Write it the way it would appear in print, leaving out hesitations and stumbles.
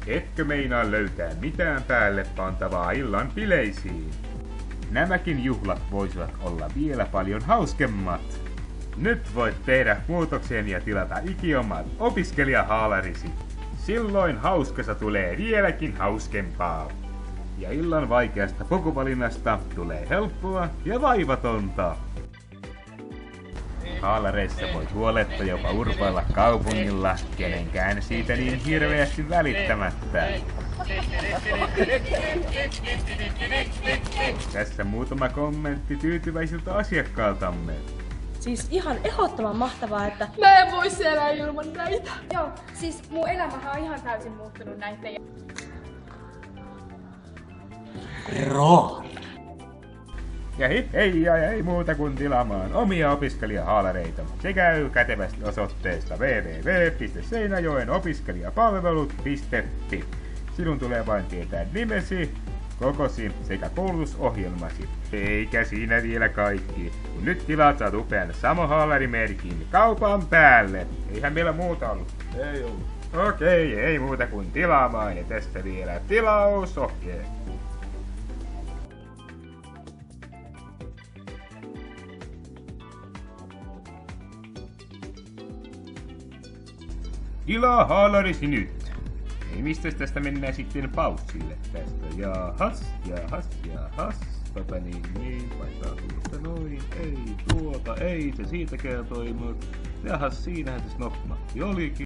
Etkö meinaa löytää mitään päälle pantavaa illan bileisiin? Nämäkin juhlat voisivat olla vielä paljon hauskemmat. Nyt voit tehdä muutoksen ja tilata ikiomat opiskelijahaalarisi. Silloin hauskasta tulee vieläkin hauskempaa. Ja illan vaikeasta pukuvalinnasta tulee helppoa ja vaivatonta. Haalareissa voit huoletta jopa urpailla kaupungilla, kenenkään siitä niin hirveästi välittämättä. Tässä muutama kommentti tyytyväisiltä asiakkaaltamme. Siis ihan ehdottoman mahtavaa, että mä en voi elää ilman näitä. Joo, siis mun elämähän on ihan täysin muuttunut näitten. Rooli. Ja ei muuta kuin tilaamaan omia opiskelijahaalareita. Se käy kätevästi osoitteesta www.seinäjoenopiskelijapalvelut.fi. Sinun tulee vain tietää nimesi, kokosi sekä koulutusohjelmasi. Eikä siinä vielä kaikki. Kun nyt tilaat, saat upean samohaalarimerkin kaupan päälle. Eihän meillä muuta ollut. Ei ollut. Okei, ei muuta kuin tilaamaan ja tästä vielä tilausohje. Tilaa haalarisi nyt. Ei mistäs tästä mennään sitten paussille tästä. Jahas. Niin, paittaa tuosta noin. Ei tuota, ei se siitäkään toimi. Jahas, siinähän se snopmatti olikin.